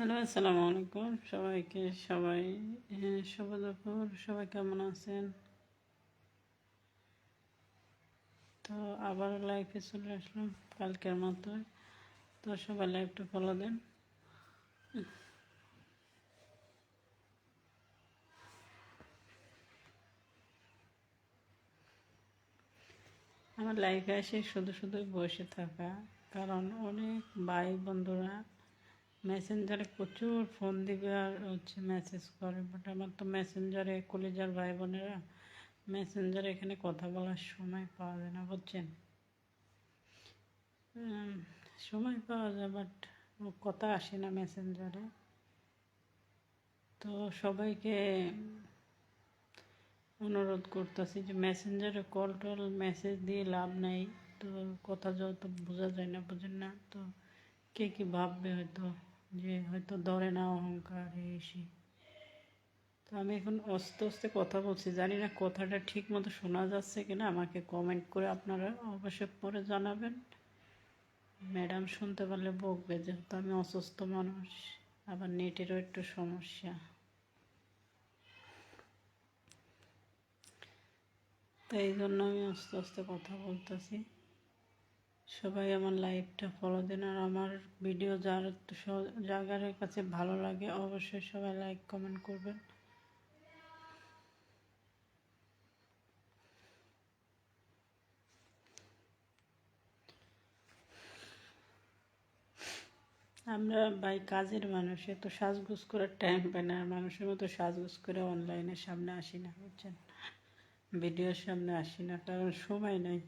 Hello, আসসালামু আলাইকুম সবাইকে। শুভ দুপুর। সবাই কেমন আছেন? তো আবার লাইভে চলে আসলাম কালকের মতো। তো সবাই লাইভটা ফলো দেন। আমার লাইভে এসে শুধু শুধু বসে থাকা, কারণ অনেক ভাই বন্ধুরা মেসেঞ্জারে প্রচুর ফোন দিবে আর মেসেজ করে, বাট আমার তো মেসেঞ্জারে কলিজার ভাই বোনেরা মেসেঞ্জারে এখানে কথা বলার সময় পাওয়া যায় না, বুঝছেন? সময় পাওয়া যায়, বাট কথা আসে না মেসেঞ্জারে। তো সবাইকে অনুরোধ করতেছি যে মেসেঞ্জারে কল টল মেসেজ দিয়ে লাভ নাই। তো কথা যত বোঝা যায় না, বুঝেন না? তো কে কী ভাববে, হয়তো যে হয়তো ধরে না অহংকার এসে। তো আমি এখন আস্তে আস্তে কথা বলছি, জানি না কথাটা ঠিক মতো শোনা যাচ্ছে কিনা। আমাকে কমেন্ট করে আপনারা অবশ্যই পরে জানাবেন। ম্যাডাম শুনতে পারলে বকবে, যেহেতু আমি অসুস্থ মানুষ, আবার নেটেরও একটু সমস্যা। তো এই জন্য আমি আস্তে আস্তে কথা বলতেছি। সবাই আমার লাইভটা ফলো দিন, আর আমার ভিডিও যার কাছে ভালো লাগে অবশ্যই সবাই লাইক কমেন্ট করবেন। আমরা ভাই কাজের মানুষ, এত সাজগোজ করার টাইম পাই না। আর মানুষের মতো সাজগোজ করে অনলাইনের সামনে আসি না, বুঝছেন? ভিডিওর সামনে আসি না, কারণ সময় নেই।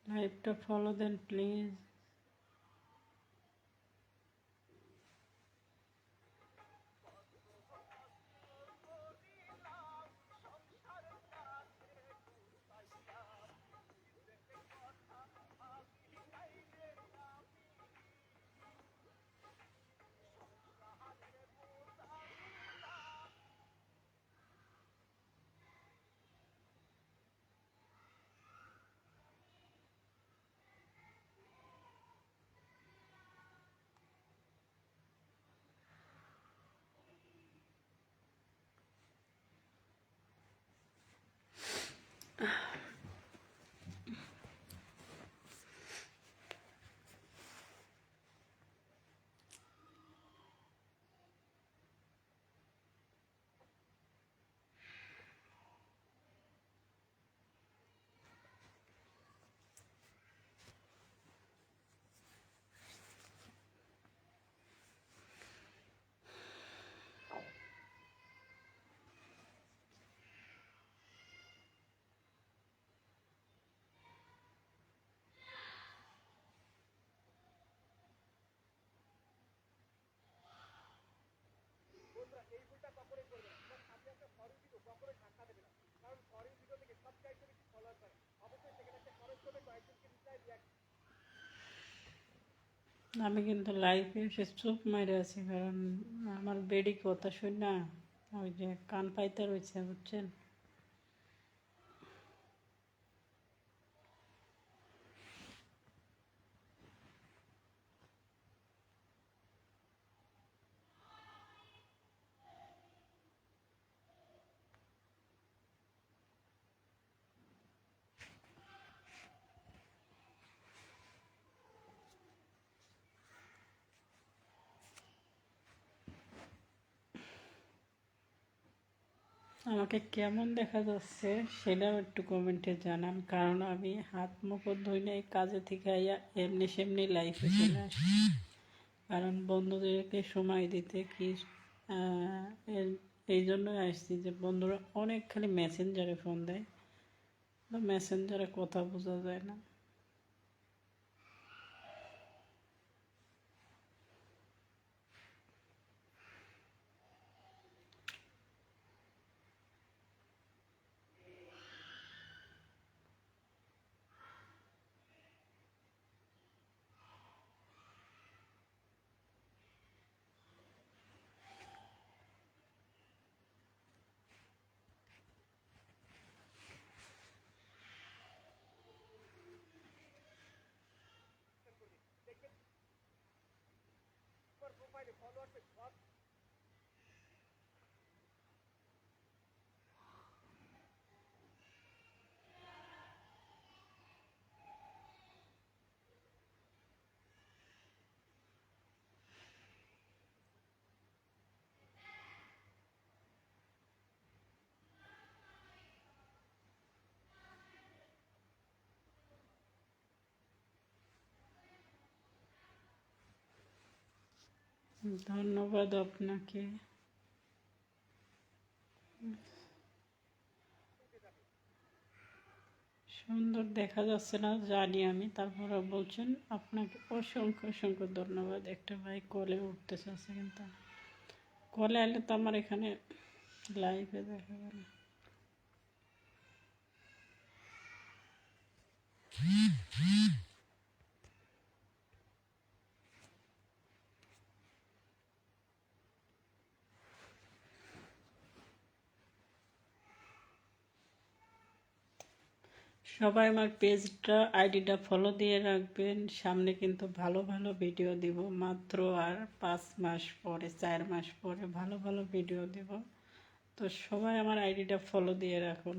লাইভটা ফলো দেন প্লিজ। আমি কিন্তু লাইভে এসে চুপ মেরে আছি, কারণ আমার বেডি কথা শুন না, ওই যে কান পাইতে রয়েছে, বুঝছেন? আমাকে কেমন দেখা যাচ্ছে সেটাও একটু কমেন্টে জানান, কারণ আমি হাত মুখ ধুই না, এই কাজে থেকে আইয়া এমনি সেমনি লাইফে চলে আসি। কারণ বন্ধুদেরকে সময় দিতে কি আহ, এর- এই জন্যই আসছি যে বন্ধুরা অনেক খালি মেসেঞ্জারে ফোন দেয়, তো মেসেঞ্জারে কথা বোঝা যায় না। ধন্যবাদ আপনাকে। সুন্দর দেখা যাচ্ছে না জানি আমি, তারপরে বলছেন আপনাকে অসংখ্য অসংখ্য ধন্যবাদ। একটা ভাই কলে উঠতে চাচ্ছে, কিন্তু কলে এলে তো আমার এখানে লাইভে দেখা গেল। সবাই আমার পেজটা আইডিটা ফলো দিয়ে রাখবেন। সামনে কিন্তু ভালো ভালো ভিডিও দিব, মাত্র আর 5 মাস পরে 4 মাস পরে ভালো ভালো ভিডিও দিব। তো সবাই আমার আইডিটা ফলো দিয়ে রাখুন।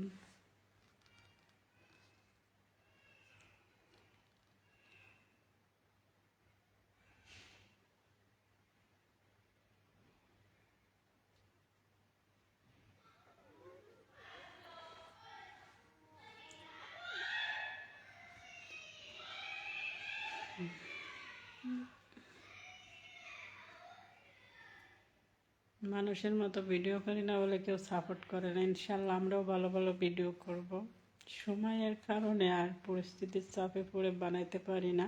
মানুষের মতো ভিডিও করি না বলে কেউ সাপোর্ট করে না। ইনশাল্লাহ আমরাও ভালো ভালো ভিডিও করব। সময়ের কারণে আর পরিস্থিতির চাপে পড়ে বানাইতে পারি না।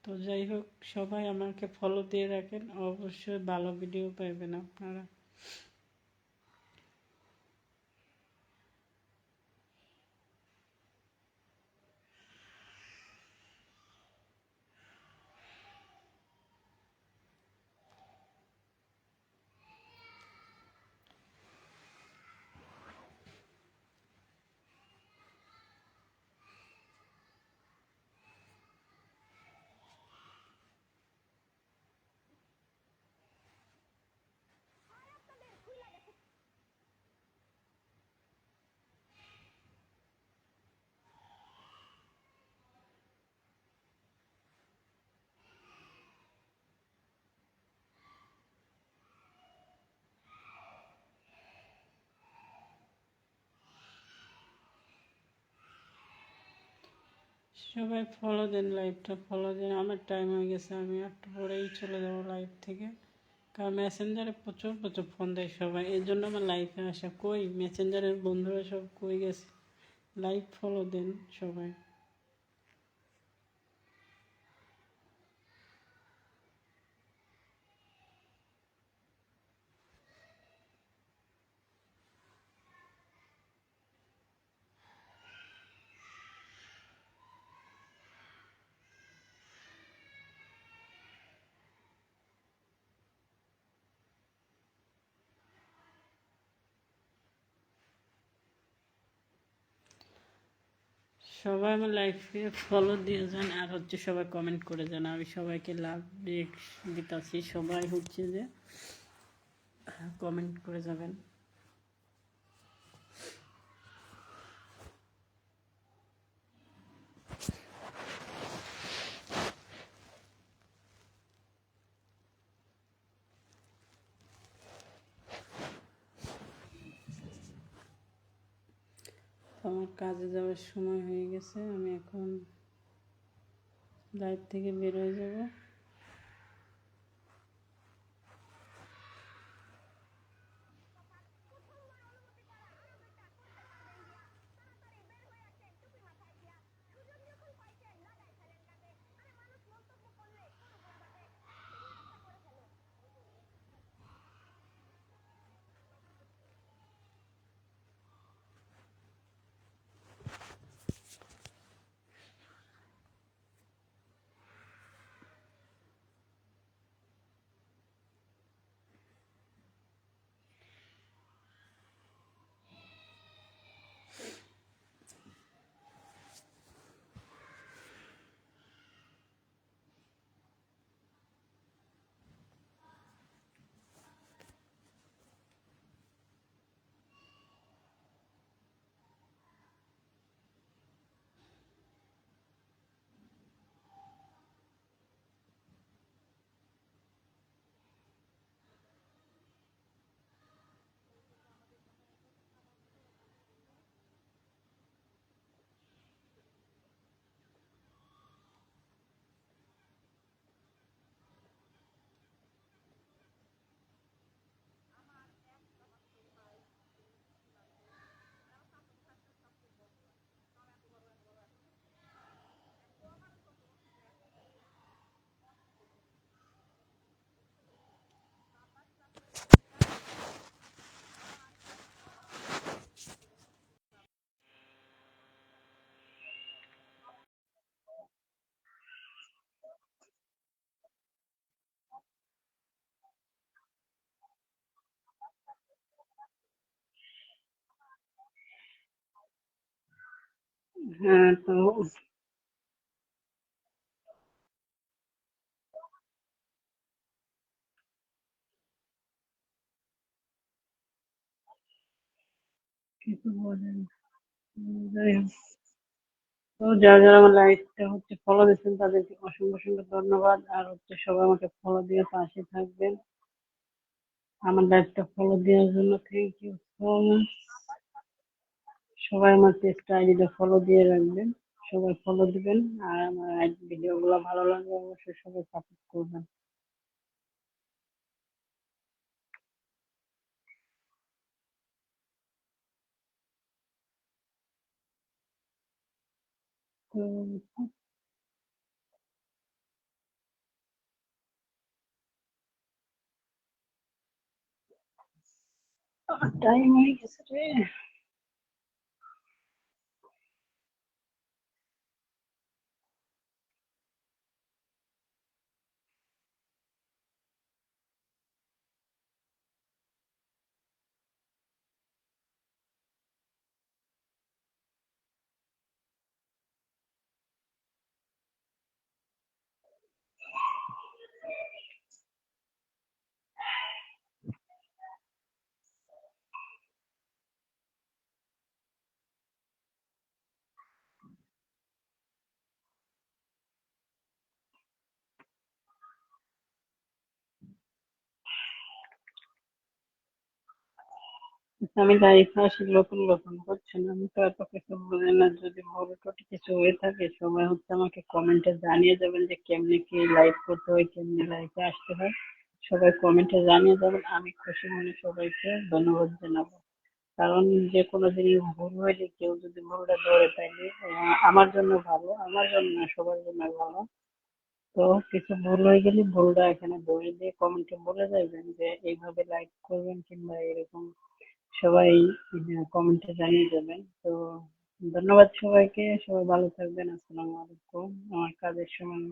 তো যাই হোক, সবাই আমাকে ফলো দিয়ে রাখেন, অবশ্যই ভালো ভিডিও পাইবেন আপনারা। সবাই ফলো দেন, লাইভটা ফলো দেন। আমার টাইম হয়ে গেছে, আমি একটু পরেই চলে যাবো লাইভ থেকে। কারণ মেসেঞ্জারে প্রচুর প্রচুর ফোন দেয় সবাই, এর জন্য আমার লাইভে আসা। কই মেসেঞ্জারের বন্ধুরা সব কই গেছে? লাইভ ফলো দেন সবাই। সবাই আমার লাইফে ফলো দিয়ে যান, আর হচ্ছে সবাই কমেন্ট করে যান। আমি সবাইকে লাভ দিতেছি, সবাই হচ্ছে যে কমেন্ট করে যাবেন। আমার কাজে যাওয়ার সময় হয়ে গেছে, আমি এখন লাইভ থেকে বের হয়ে যাব। হ্যাঁ, তো কিছু বলেন। যাই হোক, তো যারা যারা আমার লাইফটা ফলো দিচ্ছেন তাদেরকে অসংখ্য অসংখ্য ধন্যবাদ। আর সবাই আমাকে ফলো দিয়ে পাশে থাকবেন। আমার লাইফটা ফলো দেওয়ার জন্য থ্যাংক ইউ সো মাচ। সবাই আমার পেজটা আইডিটা ফলো দিয়ে রাখবেন। সবাই ফলো দিবেন। আর আমার ভিডিও গুলো ভালো লাগলে অবশ্যই সবাই সাপোর্ট করবেন। তো টাইম হয়ে গেছে রে। আমি লাইফে আসি নতুন নতুন, বুঝছেন? আমি তো এত কিছু বুঝি না। যদি ভুল ত্রুটি কিছু হয়ে থাকে সবাই আমাকে কমেন্টে জানিয়ে যাবেন যে কেমনে কি লাইভ করতে হয়, কেমনে লাইভে আসতে হয়। সবাই কমেন্টে জানিয়ে যাবেন, আমি খুশি মনে সবাইকে ধন্যবাদ জানাবো। কারণ যে কোনো জিনিস ভুল হইলে কেউ যদি ভুলটা ধরে তাইলে আমার জন্য ভালো, আমার জন্য না, সবার জন্য ভালো। তো কিছু ভুল হয়ে গেলে ভুলটা এখানে ধরে দিয়ে কমেন্টে বলে যাবেন যে এইভাবে লাইক করবেন কিংবা এরকম। সবাই কমেন্টে জানিয়ে যাবেন। তো ধন্যবাদ সবাইকে। সবাই ভালো থাকবেন। আসসালামু আলাইকুম। আমার কাজের সময়